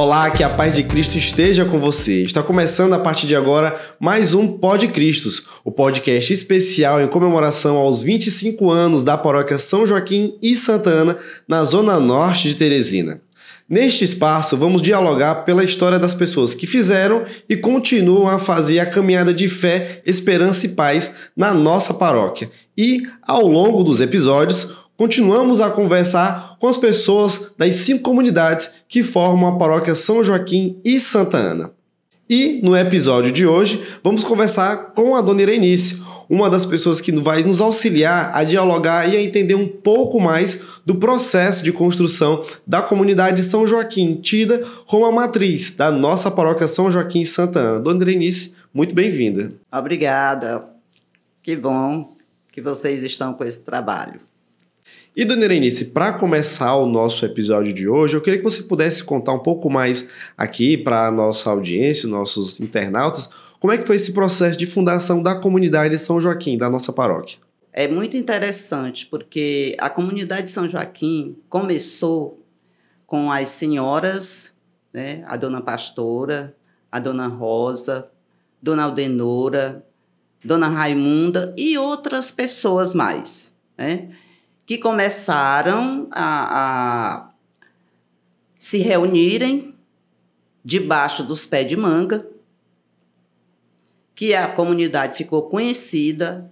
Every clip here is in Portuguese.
Olá, que a paz de Cristo esteja com você. Está começando a partir de agora mais um Pod Cristos, o podcast especial em comemoração aos 25 anos da paróquia São Joaquim e Santa Ana, na zona norte de Teresina. Neste espaço, vamos dialogar pela história das pessoas que fizeram e continuam a fazer a caminhada de fé, esperança e paz na nossa paróquia. E, ao longo dos episódios, continuamos a conversar com as pessoas das 5 comunidades que formam a paróquia São Joaquim e Santa Ana. E, no episódio de hoje, vamos conversar com a Dona Irenice, uma das pessoas que vai nos auxiliar a dialogar e a entender um pouco mais do processo de construção da comunidade São Joaquim, tida como a matriz da nossa paróquia São Joaquim e Santa Ana. Dona Irenice, muito bem-vinda. Obrigada. Que bom que vocês estão com esse trabalho. E, Dona Irenice, para começar o nosso episódio de hoje, eu queria que você pudesse contar um pouco mais aqui para a nossa audiência, nossos internautas, como é que foi esse processo de fundação da comunidade São Joaquim, da nossa paróquia? É muito interessante, porque a comunidade São Joaquim começou com as senhoras, né, a Dona Pastora, a Dona Rosa, Dona Aldenora, Dona Raimunda e outras pessoas mais, né, que começaram a se reunirem debaixo dos pés de manga, que a comunidade ficou conhecida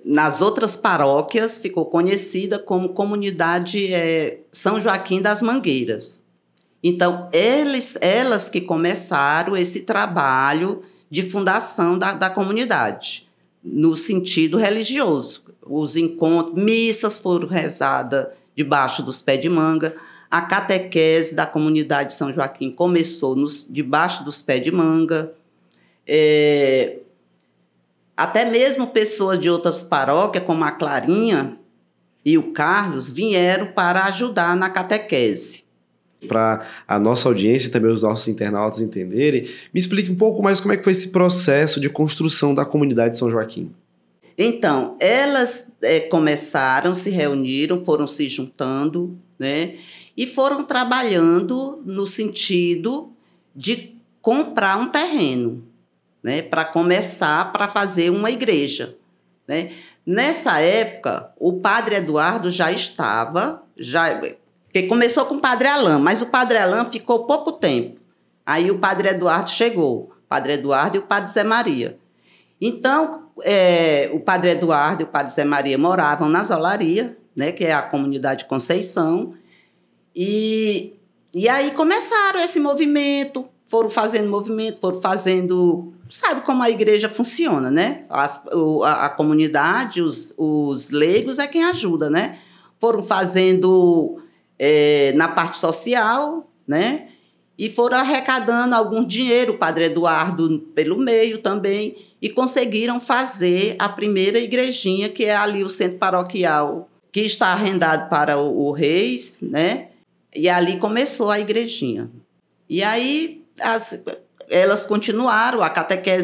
nas outras paróquias, ficou conhecida como comunidade São Joaquim das Mangueiras. Então, elas que começaram esse trabalho de fundação da comunidade, no sentido religioso. Os encontros, missas foram rezadas debaixo dos pés de manga. A catequese da comunidade São Joaquim começou debaixo dos pés de manga. Até mesmo pessoas de outras paróquias, como a Clarinha e o Carlos, vieram para ajudar na catequese. Para a nossa audiência e também os nossos internautas entenderem, me explique um pouco mais como é que foi esse processo de construção da comunidade São Joaquim. Então, elas começaram, se reuniram, foram se juntando, né, e foram trabalhando no sentido de comprar um terreno, né, para começar, para fazer uma igreja, né. Nessa época, o padre Eduardo já estava, porque começou com o padre Alain, mas o padre Alain ficou pouco tempo. Aí o padre Eduardo chegou, o padre Eduardo e o padre Zé Maria. Então, o padre Eduardo e o padre Zé Maria moravam na Zolaria, né, que é a comunidade Conceição, e aí começaram esse movimento, foram fazendo, sabe como a igreja funciona, né? A comunidade, os leigos é quem ajuda, né? Foram fazendo na parte social, né? E foram arrecadando algum dinheiro, o padre Eduardo pelo meio também, e conseguiram fazer a primeira igrejinha, que é ali o centro paroquial, que está arrendado para o Reis, né? E ali começou a igrejinha. E aí elas continuaram,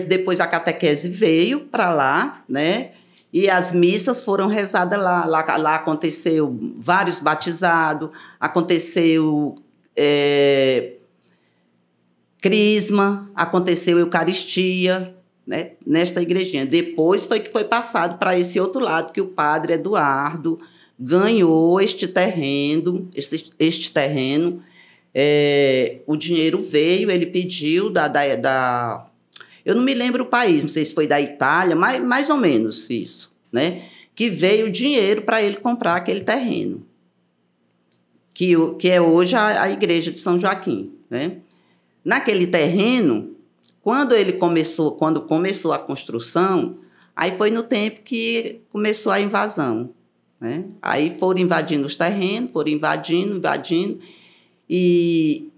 depois a catequese veio para lá, né? E as missas foram rezadas lá. Lá aconteceu vários batizados, aconteceu crisma, aconteceu eucaristia, né, nesta igrejinha. Depois foi que foi passado para esse outro lado, que o padre Eduardo ganhou este terreno. O dinheiro veio, ele pediu eu não me lembro o país, não sei se foi da Itália, mas mais ou menos isso, né? Que veio o dinheiro para ele comprar aquele terreno, que é hoje a igreja de São Joaquim, né? Naquele terreno, quando começou a construção, aí foi no tempo que começou a invasão, né? Aí foram invadindo os terrenos, foram invadindo, e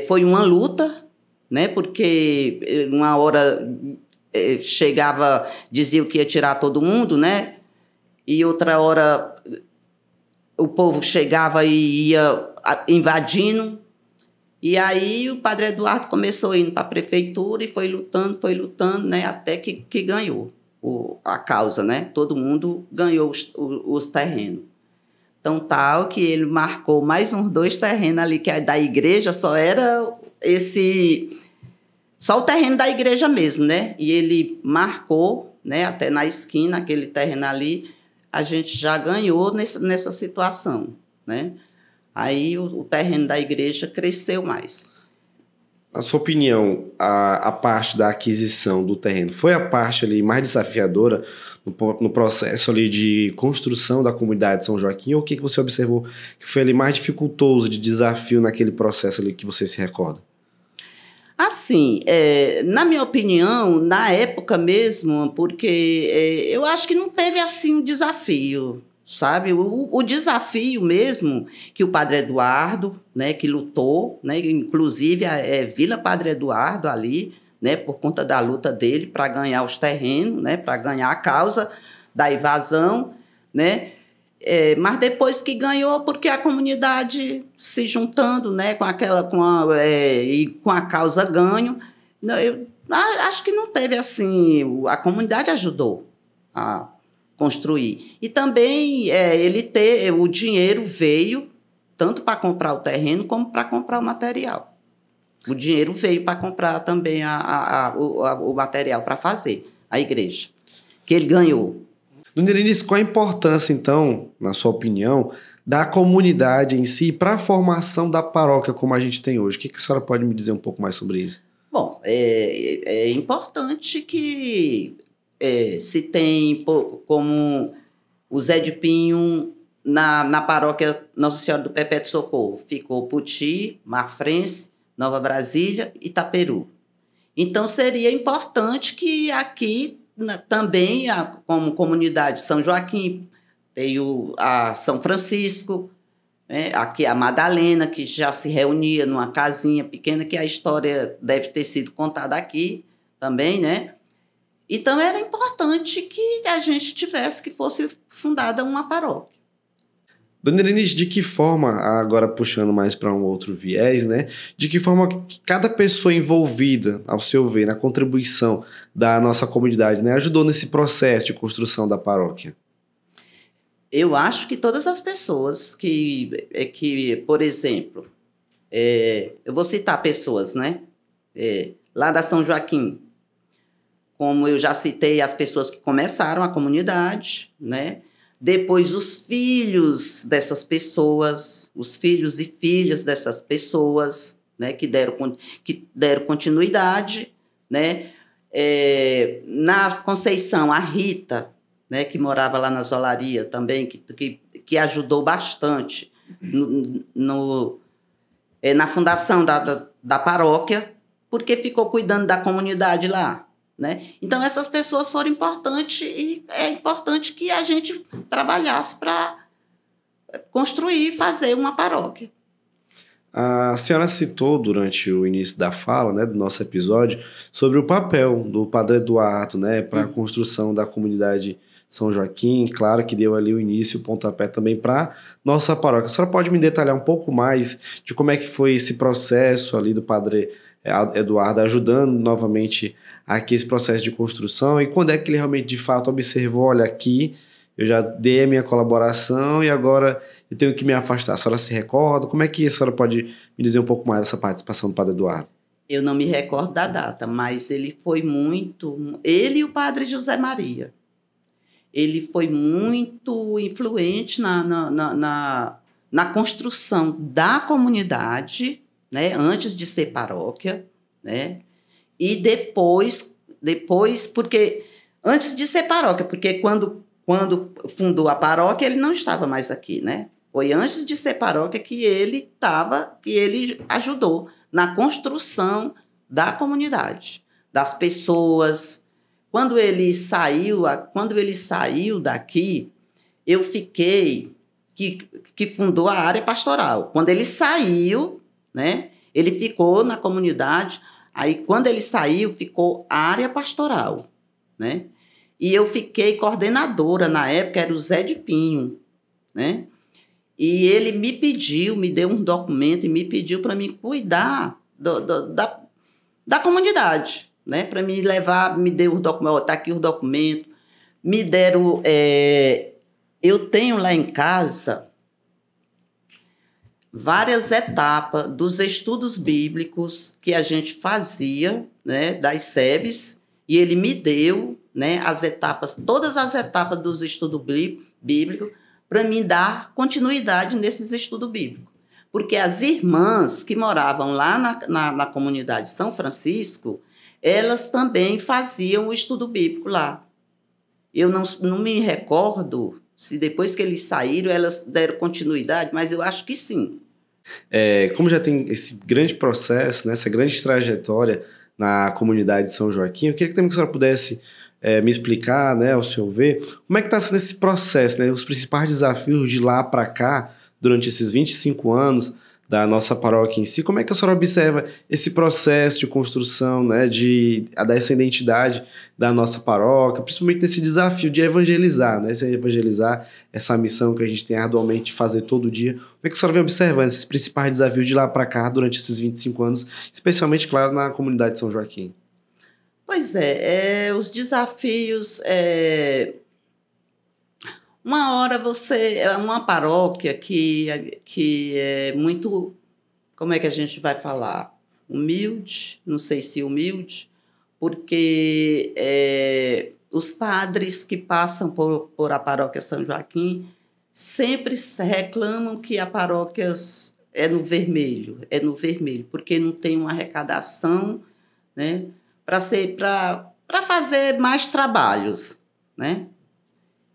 foi uma luta, né? Porque uma hora chegava, diziam que ia tirar todo mundo, né? E outra hora o povo chegava e ia invadindo. E aí o padre Eduardo começou indo para a prefeitura e foi lutando, né? Até que ganhou a causa, né? Todo mundo ganhou os terrenos. Tão tal que ele marcou mais uns 2 terrenos ali, que da igreja só era só o terreno da igreja mesmo, né? E ele marcou, né, até na esquina, aquele terreno ali, a gente já ganhou nessa situação, né? Aí o terreno da igreja cresceu mais. Na sua opinião, a parte da aquisição do terreno foi a parte ali mais desafiadora no processo ali de construção da comunidade de São Joaquim? Ou o que você observou que foi ali mais dificultoso de desafio naquele processo ali que você se recorda? Assim, na minha opinião, na época mesmo, porque eu acho que não teve assim um desafio, sabe? O desafio mesmo que o Padre Eduardo, né, que lutou, né, inclusive Vila Padre Eduardo ali, né, por conta da luta dele para ganhar os terrenos, né, para ganhar a causa da invasão, né? Mas depois que ganhou, porque a comunidade se juntando, né, com a causa ganho, eu acho que não teve assim, a comunidade ajudou a construir. E também o dinheiro veio tanto para comprar o terreno como para comprar o material. O dinheiro veio para comprar também o material para fazer a igreja, que ele ganhou. Dona Irenice, qual a importância, então, na sua opinião, da comunidade em si para a formação da paróquia como a gente tem hoje? O que a senhora pode me dizer um pouco mais sobre isso? Bom, é importante que se tem, como o Zé de Pinho, na paróquia Nossa Senhora do Perpétuo Socorro, ficou Puti, Marfrense, Nova Brasília e Itaperu. Então, seria importante que aqui também, como comunidade São Joaquim, tem a São Francisco, né? Aqui a Madalena, que já se reunia numa casinha pequena, que a história deve ter sido contada aqui também, né? Então, era importante que a gente tivesse, que fosse fundada uma paróquia. Dona Irenice, de que forma, agora puxando mais para um outro viés, né? De que forma que cada pessoa envolvida, ao seu ver, na contribuição da nossa comunidade, né, ajudou nesse processo de construção da paróquia? Eu acho que todas as pessoas que por exemplo, eu vou citar pessoas, né? Lá da São Joaquim, como eu já citei, as pessoas que começaram a comunidade, né? Depois os filhos dessas pessoas, os filhos e filhas dessas pessoas, né, que deram continuidade, né? Na Conceição, a Rita, né, que morava lá na Zolaria também, que ajudou bastante na fundação da paróquia, porque ficou cuidando da comunidade lá. Né? Então, essas pessoas foram importantes e é importante que a gente trabalhasse para construir e fazer uma paróquia. A senhora citou durante o início da fala, né, do nosso episódio, sobre o papel do Padre Eduardo, né, para a construção da comunidade São Joaquim, claro que deu ali o início, o pontapé também para nossa paróquia. A senhora pode me detalhar um pouco mais de como é que foi esse processo ali do Padre Eduardo ajudando novamente aqui esse processo de construção e quando é que ele realmente de fato observou, olha, aqui eu já dei a minha colaboração e agora eu tenho que me afastar. A senhora se recorda? Como é que a senhora pode me dizer um pouco mais dessa participação do Padre Eduardo? Eu não me recordo da data, mas ele foi muito... Ele e o Padre José Maria. Ele foi muito influente na construção da comunidade, né, antes de ser paróquia, né, e depois, porque antes de ser paróquia, porque quando fundou a paróquia, ele não estava mais aqui, né? Foi antes de ser paróquia que ele ajudou na construção da comunidade, das pessoas. Quando ele saiu daqui, eu fiquei que fundou a área pastoral. Quando ele saiu, né, ele ficou na comunidade. Aí, quando ele saiu, ficou a área pastoral, né? E eu fiquei coordenadora, na época era o Zé de Pinho, né? E ele me deu um documento e me pediu para me cuidar da comunidade, né? Para me levar, me deu o documento, está aqui o documento, me deram... eu tenho lá em casa várias etapas dos estudos bíblicos que a gente fazia, né, das SEBs, e ele me deu, né, todas as etapas dos estudos bíblicos, para mim dar continuidade nesses estudos bíblicos. Porque as irmãs que moravam lá na comunidade São Francisco, elas também faziam o estudo bíblico lá. Eu não me recordo se depois que eles saíram, elas deram continuidade, mas eu acho que sim. Como já tem esse grande processo, né, essa grande trajetória na comunidade de São Joaquim, eu queria que também a senhora pudesse me explicar, né, ao seu ver, como é que está sendo esse processo, né, os principais desafios de lá para cá, durante esses 25 anos da nossa paróquia em si, como é que a senhora observa esse processo de construção, né, dessa identidade da nossa paróquia, principalmente nesse desafio de evangelizar, né, evangelizar essa missão que a gente tem arduamente de fazer todo dia. Como é que a senhora vem observando esses principais desafios de lá para cá durante esses 25 anos, especialmente, claro, na comunidade de São Joaquim? Pois os desafios... uma paróquia que é muito, como é que a gente vai falar? Humilde, não sei se humilde, porque os padres que passam por a paróquia São Joaquim sempre reclamam que a paróquia é no vermelho, porque não tem uma arrecadação, né, para fazer mais trabalhos, né?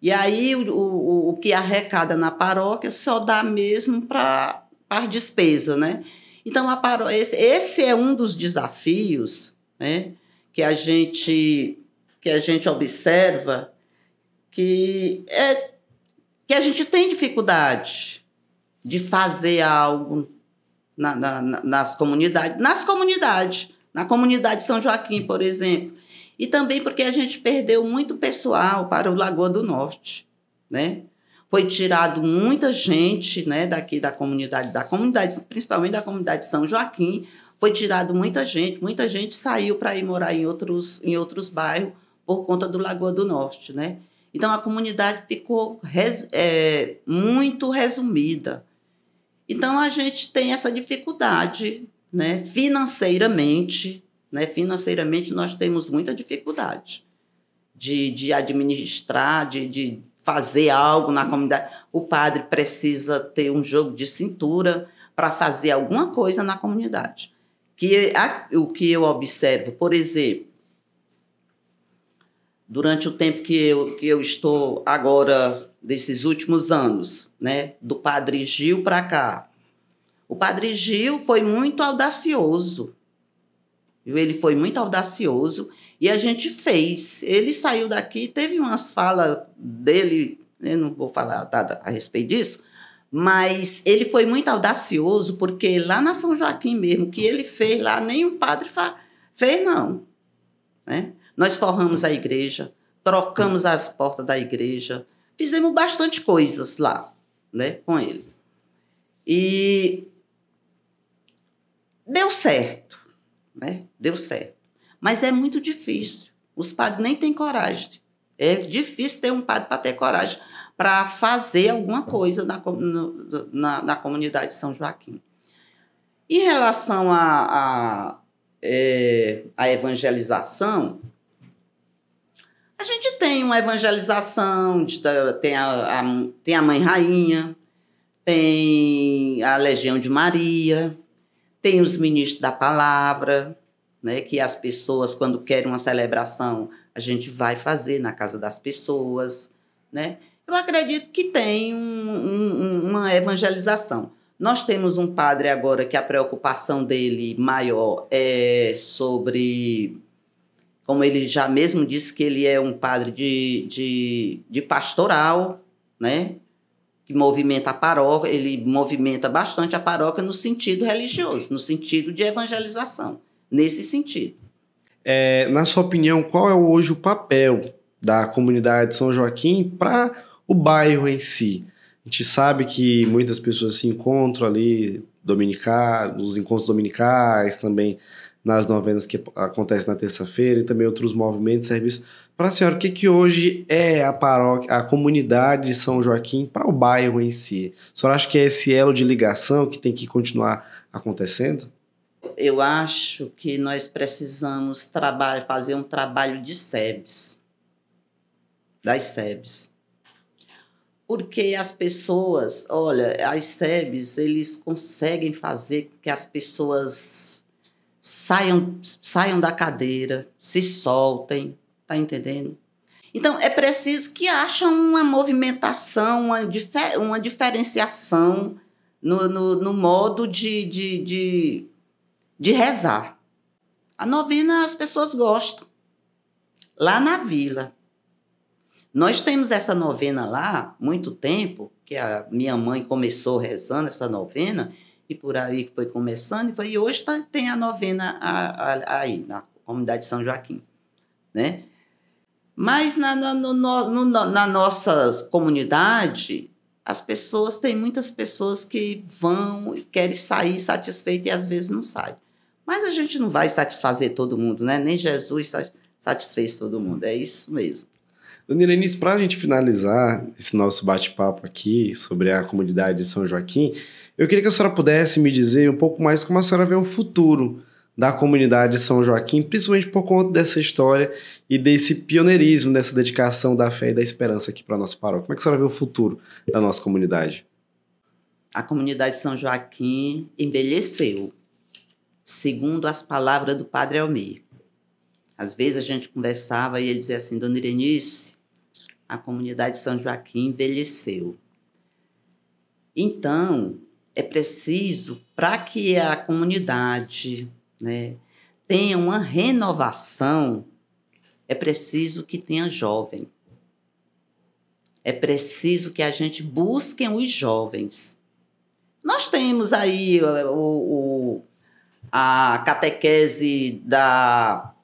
E aí o que arrecada na paróquia só dá mesmo para as despesas, né? Então, esse é um dos desafios, né, que a gente observa que a gente tem dificuldade de fazer algo nas comunidades. Na comunidade São Joaquim, por exemplo. E também porque a gente perdeu muito pessoal para o Lagoa do Norte, né? Foi tirado muita gente, né, daqui da comunidade, principalmente da comunidade de São Joaquim, foi tirado muita gente saiu para ir morar em outros bairros por conta do Lagoa do Norte, né? Então, a comunidade ficou muito resumida. Então, a gente tem essa dificuldade, né, financeiramente, nós temos muita dificuldade de administrar, de fazer algo na comunidade. O padre precisa ter um jogo de cintura para fazer alguma coisa na comunidade. O que eu observo, por exemplo, durante o tempo que eu estou agora, desses últimos anos, né, do Padre Gil para cá, o Padre Gil foi muito audacioso. Ele foi muito audacioso e a gente fez. Ele saiu daqui, teve umas falas dele, eu não vou falar a respeito disso, mas ele foi muito audacioso porque lá na São Joaquim mesmo, que ele fez lá, nenhum padre fez, não. Né? Nós forramos a igreja, trocamos as portas da igreja, fizemos bastante coisas lá, né, com ele. E deu certo. Né? Deu certo. Mas é muito difícil. Os padres nem têm coragem. É difícil ter um padre para ter coragem para fazer alguma coisa na comunidade de São Joaquim. Em relação à evangelização, a gente tem uma evangelização, tem a Mãe Rainha, tem a Legião de Maria, tem os ministros da palavra, né, que as pessoas, quando querem uma celebração, a gente vai fazer na casa das pessoas. Né? Eu acredito que tem uma evangelização. Nós temos um padre agora que a preocupação dele maior é sobre, como ele já mesmo disse, que ele é um padre de pastoral, né? Que movimenta a paróquia, ele movimenta bastante a paróquia no sentido religioso, no sentido de evangelização, nesse sentido. Na sua opinião, qual é hoje o papel da comunidade de São Joaquim para o bairro em si? A gente sabe que muitas pessoas se encontram ali nos encontros dominicais, também nas novenas que acontecem na terça-feira e também outros movimentos, serviços. Para a senhora, o que hoje é a paróquia, a comunidade de São Joaquim para o bairro em si? A senhora acha que é esse elo de ligação que tem que continuar acontecendo? Eu acho que nós precisamos fazer um trabalho de SEBs, das SEBs. Porque as pessoas, olha, as SEBs, eles conseguem fazer com que as pessoas saiam da cadeira, se soltem, tá entendendo? Então, é preciso que haja uma movimentação, uma diferenciação no modo de rezar. A novena as pessoas gostam. Lá na vila. Nós temos essa novena lá há muito tempo, que a minha mãe começou rezando essa novena, e por aí foi começando, e hoje tem a novena aí, na comunidade de São Joaquim. Né? Mas na nossa comunidade, tem muitas pessoas que vão e querem sair satisfeitas e às vezes não saem. Mas a gente não vai satisfazer todo mundo, né? Nem Jesus satisfez todo mundo, é isso mesmo. Dona Irenice, para a gente finalizar esse nosso bate-papo aqui sobre a comunidade de São Joaquim, eu queria que a senhora pudesse me dizer um pouco mais como a senhora vê o futuro da comunidade de São Joaquim, principalmente por conta dessa história e desse pioneirismo, dessa dedicação da fé e da esperança aqui para a nossa paróquia. Como é que a senhora vê o futuro da nossa comunidade? A comunidade de São Joaquim envelheceu, segundo as palavras do Padre Almir. Às vezes a gente conversava e ele dizia assim: Dona Irenice, a comunidade de São Joaquim envelheceu. Então, é preciso, para que a comunidade, né, tenha uma renovação, é preciso que tenha jovem. É preciso que a gente busque os jovens. Nós temos aí a catequese da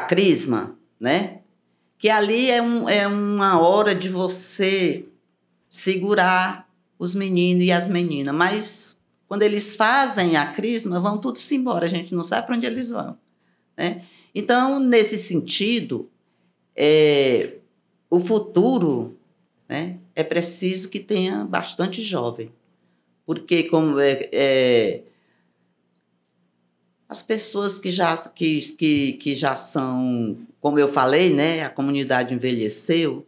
Crisma, né? Que ali é uma hora de você segurar os meninos e as meninas, mas quando eles fazem a Crisma, vão todos embora, a gente não sabe para onde eles vão. Né? Então, nesse sentido, o futuro, né, é preciso que tenha bastante jovem, porque como as pessoas que já são, como eu falei, né, a comunidade envelheceu,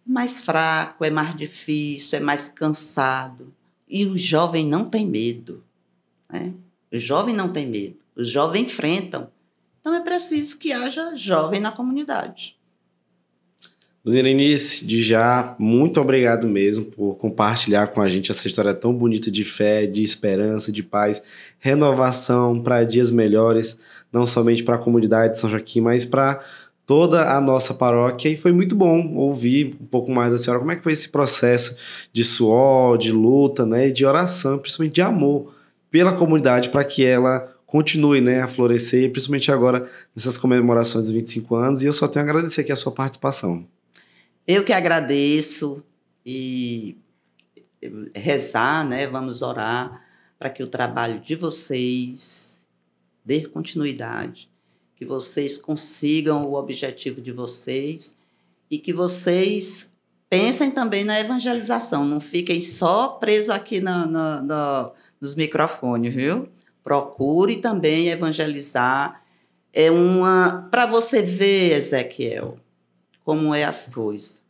mais fraco, é mais difícil, é mais cansado. E o jovem não tem medo. Né? O jovem não tem medo. Os jovens enfrentam. Então é preciso que haja jovem na comunidade. Dona Irenice, de já, muito obrigado mesmo por compartilhar com a gente essa história tão bonita de fé, de esperança, de paz, renovação para dias melhores, não somente para a comunidade de São Joaquim, mas para toda a nossa paróquia. E foi muito bom ouvir um pouco mais da senhora, como é que foi esse processo de suor, de luta, né, de oração, principalmente de amor pela comunidade, para que ela continue, né, a florescer, principalmente agora nessas comemorações dos 25 anos. E eu só tenho a agradecer aqui a sua participação. Eu que agradeço e rezar, né? Vamos orar para que o trabalho de vocês dê continuidade, que vocês consigam o objetivo de vocês e que vocês pensem também na evangelização, não fiquem só presos aqui nos microfones, viu? Procure também evangelizar. Para você ver, Ezequiel, como é as coisas.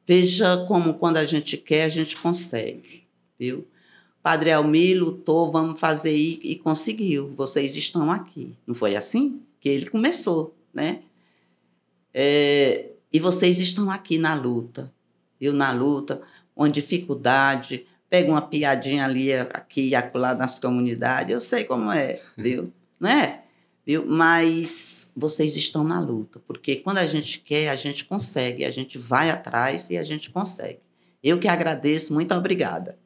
Veja como quando a gente quer, a gente consegue, viu? Padre Almir lutou, vamos fazer e conseguiu. Vocês estão aqui. Não foi assim que ele começou, né? E vocês estão aqui na luta, viu? Na luta, uma dificuldade, pega uma piadinha ali, aqui e acolá nas comunidades, eu sei como é, viu? Não é? Viu? Mas vocês estão na luta, porque quando a gente quer, a gente consegue, a gente vai atrás e a gente consegue. Eu que agradeço, muito obrigada.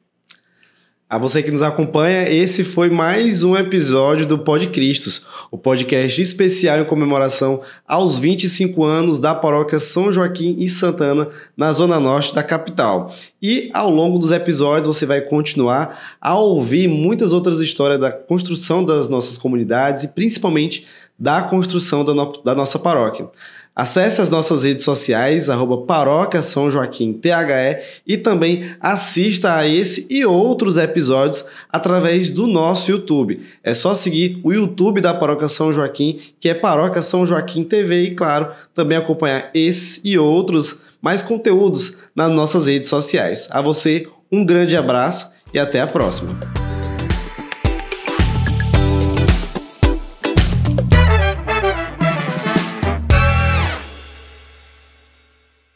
A você que nos acompanha, esse foi mais um episódio do Pod Cristos, o podcast especial em comemoração aos 25 anos da paróquia São Joaquim e Santana, na zona norte da capital. E ao longo dos episódios você vai continuar a ouvir muitas outras histórias da construção das nossas comunidades e principalmente da construção da nossa paróquia. Acesse as nossas redes sociais, @Paróquia São Joaquim THE, e também assista a esse e outros episódios através do nosso YouTube. É só seguir o YouTube da Paróquia São Joaquim, que é Paróquia São Joaquim TV, e claro, também acompanhar esse e outros mais conteúdos nas nossas redes sociais. A você, um grande abraço e até a próxima.